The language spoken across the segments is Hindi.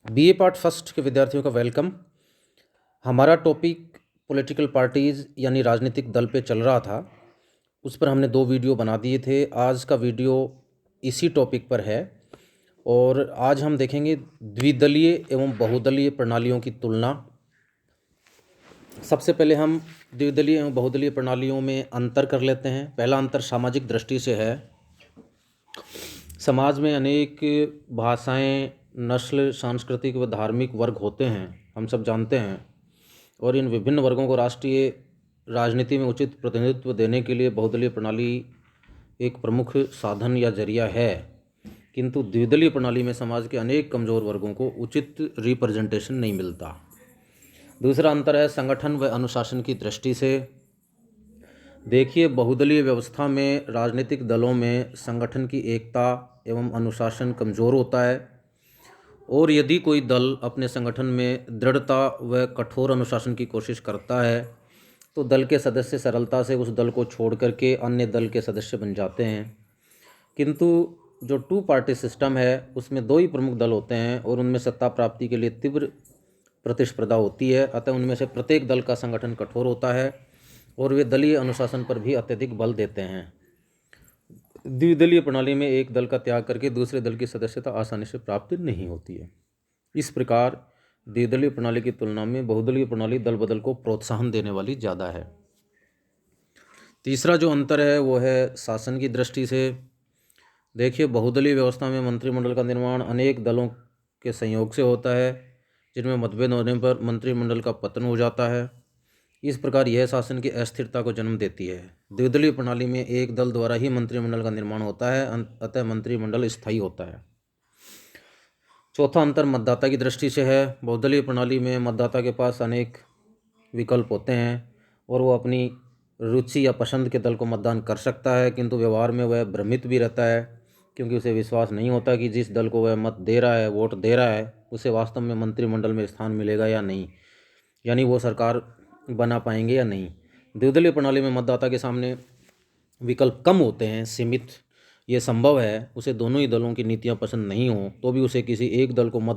बीए पार्ट फर्स्ट के विद्यार्थियों का वेलकम। हमारा टॉपिक पॉलिटिकल पार्टीज़ यानी राजनीतिक दल पे चल रहा था। उस पर हमने 2 वीडियो बना दिए थे। आज का वीडियो इसी टॉपिक पर है और आज हम देखेंगे द्विदलीय एवं बहुदलीय प्रणालियों की तुलना। सबसे पहले हम द्विदलीय एवं बहुदलीय प्रणालियों में अंतर कर लेते हैं। पहला अंतर सामाजिक दृष्टि से है। समाज में अनेक भाषाएं, नस्ल, सांस्कृतिक व धार्मिक वर्ग होते हैं, हम सब जानते हैं। और इन विभिन्न वर्गों को राष्ट्रीय राजनीति में उचित प्रतिनिधित्व देने के लिए बहुदलीय प्रणाली एक प्रमुख साधन या जरिया है। किंतु द्विदलीय प्रणाली में समाज के अनेक कमज़ोर वर्गों को उचित रिप्रेजेंटेशन नहीं मिलता। दूसरा अंतर है संगठन व अनुशासन की दृष्टि से। देखिए, बहुदलीय व्यवस्था में राजनीतिक दलों में संगठन की एकता एवं अनुशासन कमज़ोर होता है और यदि कोई दल अपने संगठन में दृढ़ता व कठोर अनुशासन की कोशिश करता है तो दल के सदस्य सरलता से उस दल को छोड़ करके अन्य दल के सदस्य बन जाते हैं। किंतु जो 2 पार्टी सिस्टम है उसमें 2 ही प्रमुख दल होते हैं और उनमें सत्ता प्राप्ति के लिए तीव्र प्रतिस्पर्धा होती है। अतः उनमें से प्रत्येक दल का संगठन कठोर होता है और वे दलीय अनुशासन पर भी अत्यधिक बल देते हैं। द्विदलीय प्रणाली में एक दल का त्याग करके दूसरे दल की सदस्यता आसानी से प्राप्त नहीं होती है। इस प्रकार द्विदलीय प्रणाली की तुलना में बहुदलीय प्रणाली दल बदल को प्रोत्साहन देने वाली ज़्यादा है। तीसरा जो अंतर है वो है शासन की दृष्टि से। देखिए, बहुदलीय व्यवस्था में मंत्रिमंडल का निर्माण अनेक दलों के संयोग से होता है, जिनमें मतभेद होने पर मंत्रिमंडल का पतन हो जाता है। इस प्रकार यह शासन की अस्थिरता को जन्म देती है। द्विदलीय प्रणाली में एक दल द्वारा ही मंत्रिमंडल का निर्माण होता है, अतः मंत्रिमंडल स्थायी होता है। चौथा अंतर मतदाता की दृष्टि से है। बहुदलीय प्रणाली में मतदाता के पास अनेक विकल्प होते हैं और वो अपनी रुचि या पसंद के दल को मतदान कर सकता है, किंतु व्यवहार में वह भ्रमित भी रहता है क्योंकि उसे विश्वास नहीं होता कि जिस दल को वह मत दे रहा है, वोट दे रहा है, उसे वास्तव में मंत्रिमंडल में स्थान मिलेगा या नहीं, यानी वो सरकार बना पाएंगे या नहीं। द्विदलीय प्रणाली में मतदाता के सामने विकल्प कम होते हैं, सीमित। ये संभव है उसे दोनों ही दलों की नीतियां पसंद नहीं हो तो भी उसे किसी एक दल को मत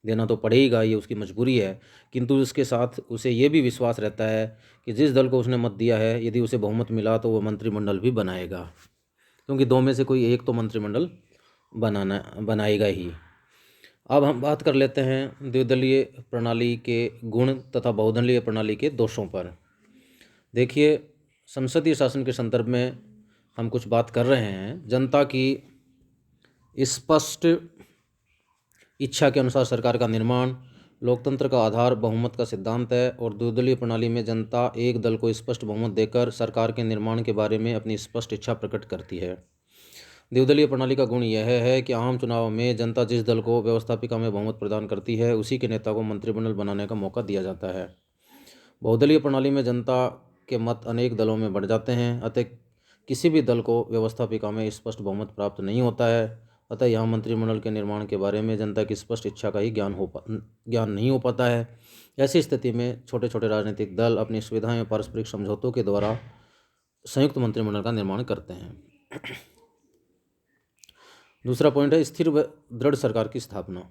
देना तो पड़ेगा, ये उसकी मजबूरी है। किंतु उसके साथ उसे ये भी विश्वास रहता है कि जिस दल को उसने मत दिया है, यदि उसे बहुमत मिला तो वह मंत्रिमंडल भी बनाएगा, क्योंकि 2 में से कोई एक तो मंत्रिमंडल बनाएगा ही। अब हम बात कर लेते हैं द्विदलीय प्रणाली के गुण तथा बहुदलीय प्रणाली के दोषों पर। देखिए, संसदीय शासन के संदर्भ में हम कुछ बात कर रहे हैं। जनता की स्पष्ट इच्छा के अनुसार सरकार का निर्माण, लोकतंत्र का आधार बहुमत का सिद्धांत है और द्विदलीय प्रणाली में जनता एक दल को स्पष्ट बहुमत देकर सरकार के निर्माण के बारे में अपनी स्पष्ट इच्छा प्रकट करती है। द्विदलीय प्रणाली का गुण यह है कि आम चुनाव में जनता जिस दल को व्यवस्थापिका में बहुमत प्रदान करती है, उसी के नेता को मंत्रिमंडल बनाने का मौका दिया जाता है। बहुदलीय प्रणाली में जनता के मत अनेक दलों में बढ़ जाते हैं, अतः किसी भी दल को व्यवस्थापिका में स्पष्ट बहुमत प्राप्त नहीं होता है। अतः यहाँ मंत्रिमंडल के निर्माण के बारे में जनता की स्पष्ट इच्छा का ही ज्ञान नहीं हो पाता है। ऐसी स्थिति में छोटे छोटे राजनीतिक दल अपनी सुविधाएं और पारस्परिक समझौतों के द्वारा संयुक्त मंत्रिमंडल का निर्माण करते हैं। दूसरा पॉइंट है स्थिर व दृढ़ सरकार की स्थापना।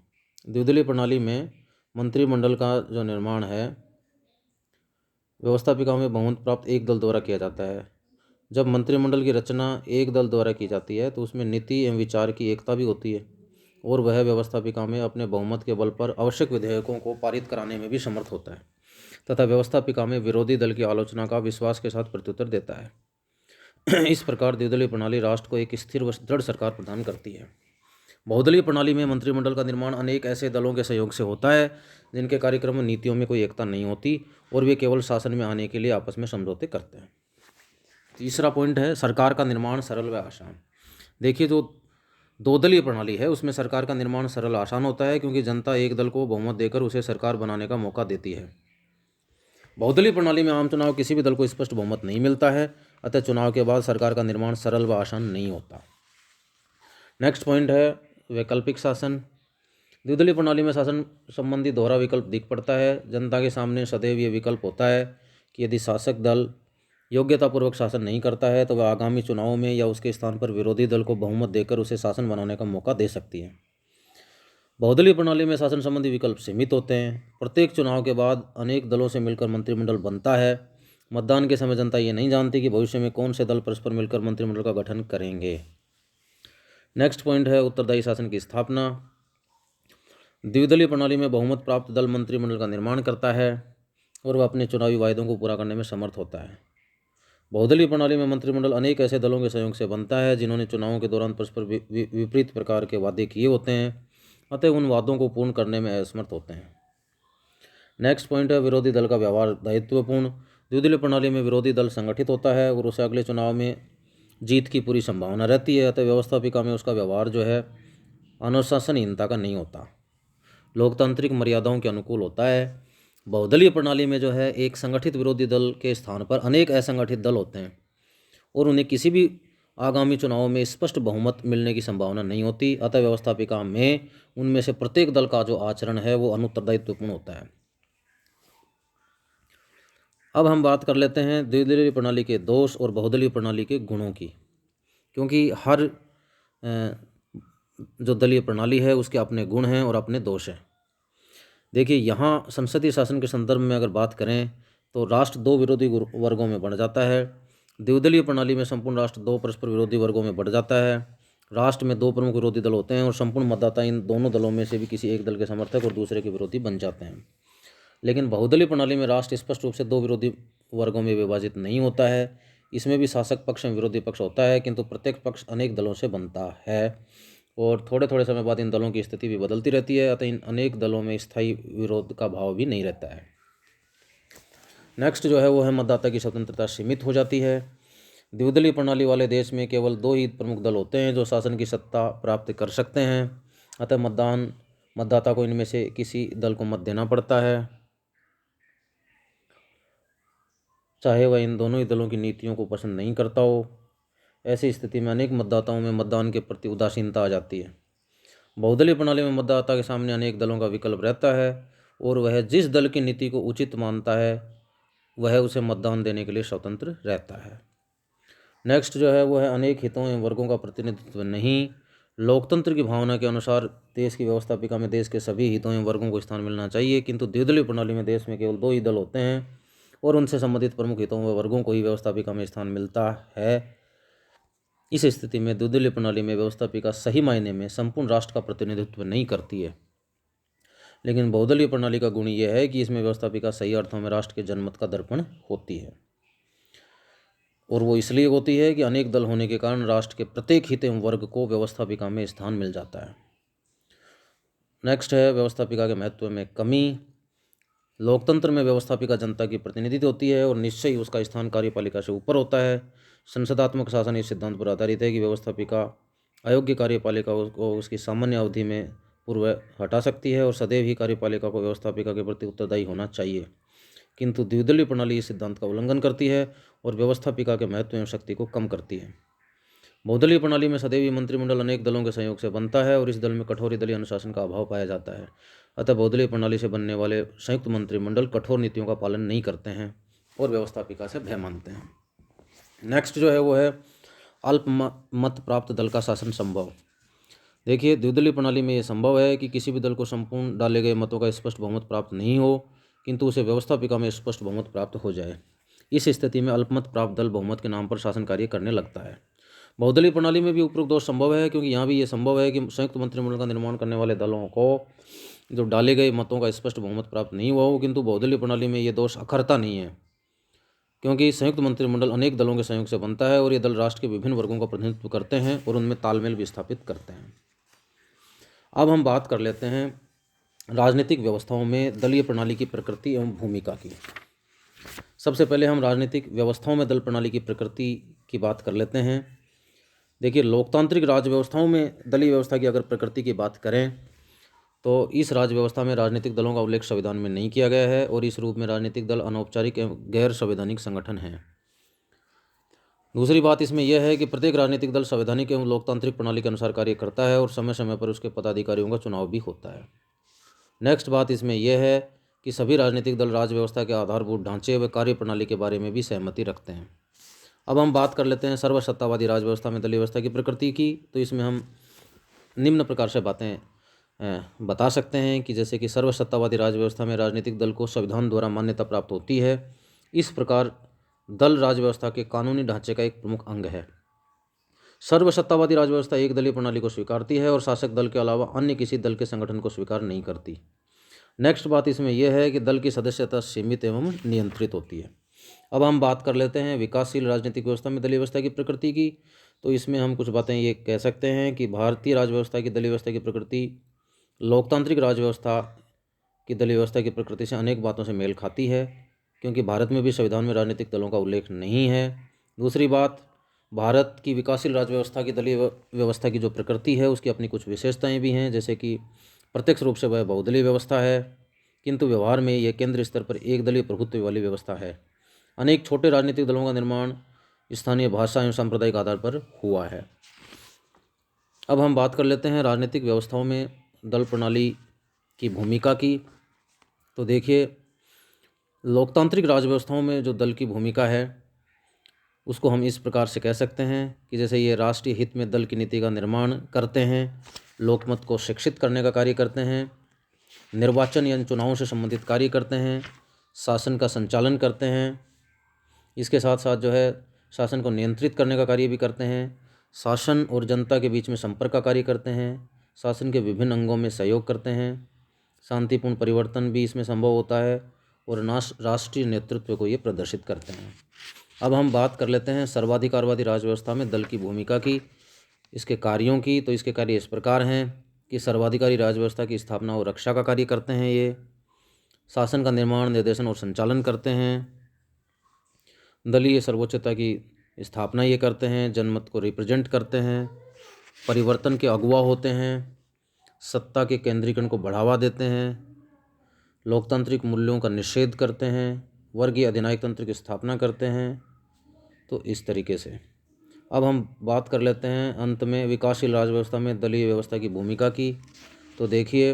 द्विदलीय प्रणाली में मंत्रिमंडल का जो निर्माण है व्यवस्थापिका में बहुमत प्राप्त एक दल द्वारा किया जाता है। जब मंत्रिमंडल की रचना एक दल द्वारा की जाती है तो उसमें नीति एवं विचार की एकता भी होती है और वह व्यवस्थापिका में अपने बहुमत के बल पर आवश्यक विधेयकों को पारित कराने में भी समर्थ होता है तथा व्यवस्थापिका में विरोधी दल की आलोचना का विश्वास के साथ प्रत्युत्तर देता है। इस प्रकार द्विदलीय प्रणाली राष्ट्र को एक स्थिर व दृढ़ सरकार प्रदान करती है। बहुदलीय प्रणाली में मंत्रिमंडल का निर्माण अनेक ऐसे दलों के सहयोग से होता है जिनके कार्यक्रम और नीतियों में कोई एकता नहीं होती और वे केवल शासन में आने के लिए आपस में समझौते करते हैं। तीसरा पॉइंट है सरकार का निर्माण सरल व आसान। देखिए, जो 2 दलीय प्रणाली है उसमें सरकार का निर्माण सरल आसान होता है क्योंकि जनता एक दल को बहुमत देकर उसे सरकार बनाने का मौका देती है। बहुदलीय प्रणाली में आम चुनाव किसी भी दल को स्पष्ट बहुमत नहीं मिलता है, अतः चुनाव के बाद सरकार का निर्माण सरल व आसान नहीं होता। नेक्स्ट पॉइंट है वैकल्पिक शासन। द्विदलीय प्रणाली में शासन संबंधी दोहरा विकल्प दिख पड़ता है। जनता के सामने सदैव ये विकल्प होता है कि यदि शासक दल योग्यतापूर्वक शासन नहीं करता है तो वह आगामी चुनावों में या उसके स्थान पर विरोधी दल को बहुमत देकर उसे शासन बनाने का मौका दे सकती है। बहुदलीय प्रणाली में शासन संबंधी विकल्प सीमित होते हैं। प्रत्येक चुनाव के बाद अनेक दलों से मिलकर मंत्रिमंडल बनता है। मतदान के समय जनता ये नहीं जानती कि भविष्य में कौन से दल परस्पर मिलकर मंत्रिमंडल का गठन करेंगे। नेक्स्ट पॉइंट है उत्तरदायी शासन की स्थापना। द्विदलीय प्रणाली में बहुमत प्राप्त दल मंत्रिमंडल का निर्माण करता है और वह अपने चुनावी वायदों को पूरा करने में समर्थ होता है। बहुदलीय प्रणाली में मंत्रिमंडल अनेक ऐसे दलों के सहयोग से बनता है जिन्होंने चुनावों के दौरान परस्पर विपरीत प्रकार के वादे किए होते हैं, अतः उन वादों को पूर्ण करने में असमर्थ होते हैं। नेक्स्ट पॉइंट है विरोधी दल का व्यवहार दायित्वपूर्ण। द्विदलीय प्रणाली में विरोधी दल संगठित होता है और उसे अगले चुनाव में जीत की पूरी संभावना रहती है, अतः व्यवस्थापिका में उसका व्यवहार जो है अनुशासनहीनता का नहीं होता, लोकतांत्रिक मर्यादाओं के अनुकूल होता है। बहुदलीय प्रणाली में जो है एक संगठित विरोधी दल के स्थान पर अनेक असंगठित दल होते हैं और उन्हें किसी भी आगामी चुनावों में स्पष्ट बहुमत मिलने की संभावना नहीं होती, अतः व्यवस्थापिका में उनमें से प्रत्येक दल का जो आचरण है वो अनुत्तरदायित्वपूर्ण होता है। अब हम बात कर लेते हैं द्विदलीय प्रणाली के दोष और बहुदलीय प्रणाली के गुणों की, क्योंकि हर जो दलीय प्रणाली है उसके अपने गुण हैं और अपने दोष हैं। देखिए, यहाँ संसदीय शासन के संदर्भ में अगर बात करें तो राष्ट्र दो विरोधी वर्गों में बढ़ जाता है। द्विदलीय प्रणाली में संपूर्ण राष्ट्र दो परस्पर विरोधी वर्गों में बढ़ जाता है। राष्ट्र में दो प्रमुख विरोधी दल होते हैं और संपूर्ण मतदाता इन दोनों दलों में से भी किसी एक दल के समर्थक और दूसरे के विरोधी बन जाते हैं। लेकिन बहुदलीय प्रणाली में राष्ट्र स्पष्ट रूप से दो विरोधी वर्गों में विभाजित नहीं होता है। इसमें भी शासक पक्ष एवं विरोधी पक्ष होता है, किंतु प्रत्येक पक्ष अनेक दलों से बनता है और थोड़े थोड़े समय बाद इन दलों की स्थिति भी बदलती रहती है, अतः इन अनेक दलों में स्थायी विरोध का भाव भी नहीं रहता है। नेक्स्ट जो है वो है मतदाता की स्वतंत्रता सीमित हो जाती है। द्विदलीय प्रणाली वाले देश में केवल दो ही प्रमुख दल होते हैं जो शासन की सत्ता प्राप्त कर सकते हैं, अतः मतदाता को इनमें से किसी दल को मत देना पड़ता है, चाहे वह इन दोनों ही दलों की नीतियों को पसंद नहीं करता हो। ऐसी स्थिति में अनेक मतदाताओं में मतदान के प्रति उदासीनता आ जाती है। बहुदलीय प्रणाली में मतदाता के सामने अनेक दलों का विकल्प रहता है और वह जिस दल की नीति को उचित मानता है वह उसे मतदान देने के लिए स्वतंत्र रहता है। नेक्स्ट जो है वो है अनेक हितों एवं वर्गों का प्रतिनिधित्व नहीं। लोकतंत्र की भावना के अनुसार देश की व्यवस्थापिका में देश के सभी हितों एवं वर्गों को स्थान मिलना चाहिए, किंतु द्विदलीय प्रणाली में देश में केवल दो ही दल होते हैं और उनसे संबंधित प्रमुख हितों व वर्गों को ही व्यवस्थापिका में स्थान मिलता है। इस स्थिति में द्विदलीय प्रणाली में व्यवस्थापिका सही मायने में संपूर्ण राष्ट्र का प्रतिनिधित्व नहीं करती है, लेकिन बहुदलीय प्रणाली का गुण यह है कि इसमें व्यवस्थापिका सही अर्थों में राष्ट्र के जनमत का दर्पण होती है और वो इसलिए होती है कि अनेक दल होने के कारण राष्ट्र के प्रत्येक हित एवं वर्ग को व्यवस्थापिका में स्थान मिल जाता है। नेक्स्ट है व्यवस्थापिका के महत्व में कमी। लोकतंत्र में व्यवस्थापिका जनता की प्रतिनिधि होती है और निश्चय ही उसका स्थान कार्यपालिका से ऊपर होता है। संसदात्मक शासन इस सिद्धांत पर आधारित है कि व्यवस्थापिका अयोग्य कार्यपालिका को उसकी सामान्य अवधि में पूर्व हटा सकती है और सदैव ही कार्यपालिका को व्यवस्थापिका के प्रति उत्तरदायी होना चाहिए, किंतु द्विदलीय प्रणाली इस सिद्धांत का उल्लंघन करती है और व्यवस्थापिका के महत्व एवं शक्ति को कम करती है। बहुदलीय प्रणाली में सदैव ही मंत्रिमंडल अनेक दलों के सहयोग से बनता है और इस दल में कठोर दलीय अनुशासन का अभाव पाया जाता है, अतः बहुदलीय प्रणाली से बनने वाले संयुक्त मंत्रिमंडल कठोर नीतियों का पालन नहीं करते हैं और व्यवस्थापिका से भय मानते हैं। नेक्स्ट जो है वो है अल्प मत प्राप्त दल का शासन संभव। देखिए, द्विदलीय प्रणाली में ये संभव है कि किसी भी दल को संपूर्ण डाले गए मतों का स्पष्ट बहुमत प्राप्त नहीं हो, किंतु उसे व्यवस्थापिका में स्पष्ट बहुमत प्राप्त हो जाए। इस स्थिति में अल्पमत प्राप्त दल बहुमत के नाम पर शासन कार्य करने लगता है। बहुदलीय प्रणाली में भी उपरोक्त दोष संभव है, क्योंकि यहाँ भी ये संभव है कि संयुक्त मंत्रिमंडल का निर्माण करने वाले दलों को जो डाले गए मतों का स्पष्ट बहुमत प्राप्त नहीं हुआ हो, किंतु बहुदलीय प्रणाली में ये दोष अखरता नहीं है, क्योंकि संयुक्त मंत्रिमंडल अनेक दलों के सहयोग से बनता है और ये दल राष्ट्र के विभिन्न वर्गों का प्रतिनिधित्व करते हैं और उनमें तालमेल भी स्थापित करते हैं। अब हम बात कर लेते हैं राजनीतिक व्यवस्थाओं में दलीय प्रणाली की प्रकृति एवं भूमिका की। सबसे पहले हम राजनीतिक व्यवस्थाओं में दल प्रणाली की प्रकृति की बात कर लेते हैं। देखिए, लोकतांत्रिक राज्य व्यवस्थाओं में दलीय व्यवस्था की अगर प्रकृति की बात करें तो इस राज्य व्यवस्था में राजनीतिक दलों का उल्लेख संविधान में नहीं किया गया है और इस रूप में राजनीतिक दल अनौपचारिक एवं गैर संवैधानिक संगठन हैं। दूसरी बात इसमें यह है कि प्रत्येक राजनीतिक दल संवैधानिक एवं लोकतांत्रिक प्रणाली के अनुसार कार्य करता है और समय समय पर उसके पदाधिकारियों का चुनाव भी होता है। नेक्स्ट बात इसमें यह है कि सभी राजनीतिक दल राज्य व्यवस्था के आधारभूत ढांचे व कार्य प्रणाली के बारे में भी सहमति रखते हैं। अब हम बात कर लेते हैं सर्वसत्तावादी राज्य व्यवस्था में दलीय व्यवस्था की प्रकृति की। तो इसमें हम निम्न प्रकार से बातें बता सकते हैं कि जैसे कि सर्वसत्तावादी राज व्यवस्था में राजनीतिक दल को संविधान द्वारा मान्यता प्राप्त होती है। इस प्रकार दल राज व्यवस्था के कानूनी ढांचे का एक प्रमुख अंग है। सर्वसत्तावादी राज व्यवस्था एक दलीय प्रणाली को स्वीकारती है और शासक दल के अलावा अन्य किसी दल के संगठन को स्वीकार नहीं करती। नेक्स्ट बात इसमें यह है कि दल की सदस्यता सीमित एवं नियंत्रित होती है। अब हम बात कर लेते हैं विकासशील राजनीतिक व्यवस्था में दलीय व्यवस्था की प्रकृति की। तो इसमें हम कुछ बातें ये कह सकते हैं कि भारतीय राज व्यवस्था की दलीय व्यवस्था की प्रकृति लोकतांत्रिक राज व्यवस्था की दलीय व्यवस्था की प्रकृति से अनेक बातों से मेल खाती है, क्योंकि भारत में भी संविधान में राजनीतिक दलों का उल्लेख नहीं है। दूसरी बात, भारत की विकासशील राज व्यवस्था की दलीय व्यवस्था की जो प्रकृति है उसकी अपनी कुछ विशेषताएं भी हैं, जैसे कि प्रत्यक्ष रूप से वह बहुदलीय व्यवस्था है, किंतु व्यवहार में यह केंद्र स्तर पर एक दलीय प्रभुत्व वाली व्यवस्था है। अनेक छोटे राजनीतिक दलों का निर्माण स्थानीय भाषा एवं सांप्रदायिक आधार पर हुआ है। अब हम बात कर लेते हैं राजनीतिक व्यवस्थाओं में दल प्रणाली की भूमिका की। तो देखिए, लोकतांत्रिक राज व्यवस्थाओं में जो दल की भूमिका है उसको हम इस प्रकार से कह सकते हैं कि जैसे ये राष्ट्रीय हित में दल की नीति का निर्माण करते हैं, लोकमत को शिक्षित करने का कार्य करते हैं, निर्वाचन या चुनावों से संबंधित कार्य करते हैं, शासन का संचालन करते हैं, इसके साथ साथ जो है शासन को नियंत्रित करने का कार्य भी करते हैं, शासन और जनता के बीच में संपर्क का कार्य करते हैं, शासन के विभिन्न अंगों में सहयोग करते हैं, शांतिपूर्ण परिवर्तन भी इसमें संभव होता है और राष्ट्रीय नेतृत्व को ये प्रदर्शित करते हैं। अब हम बात कर लेते हैं सर्वाधिकारवादी राज व्यवस्था में दल की भूमिका की, इसके कार्यों की। तो इसके कार्य इस प्रकार हैं कि सर्वाधिकारी राज व्यवस्था की स्थापना और रक्षा का कार्य करते हैं, ये शासन का निर्माण, निर्देशन और संचालन करते हैं, दलीय सर्वोच्चता की स्थापना ये करते हैं, जनमत को रिप्रेजेंट करते हैं, परिवर्तन के अगुवा होते हैं, सत्ता के केंद्रीकरण को बढ़ावा देते हैं, लोकतांत्रिक मूल्यों का निषेध करते हैं, वर्गीय अधिनायक तंत्र की स्थापना करते हैं। तो इस तरीके से अब हम बात कर लेते हैं अंत में विकासशील राज व्यवस्था में दलीय व्यवस्था की भूमिका की। तो देखिए,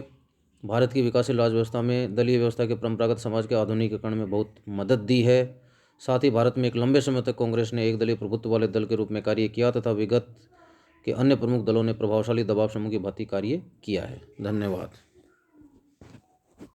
भारत की विकासशील राज व्यवस्था में दलीय व्यवस्था के परंपरागत समाज के आधुनिकीकरण में बहुत मदद दी है। साथ ही भारत में एक लंबे समय तक कांग्रेस ने एक दलीय प्रभुत्व वाले दल के रूप में कार्य किया तथा विगत के अन्य प्रमुख दलों ने प्रभावशाली दबाव समूह की भांति कार्य किया है। धन्यवाद।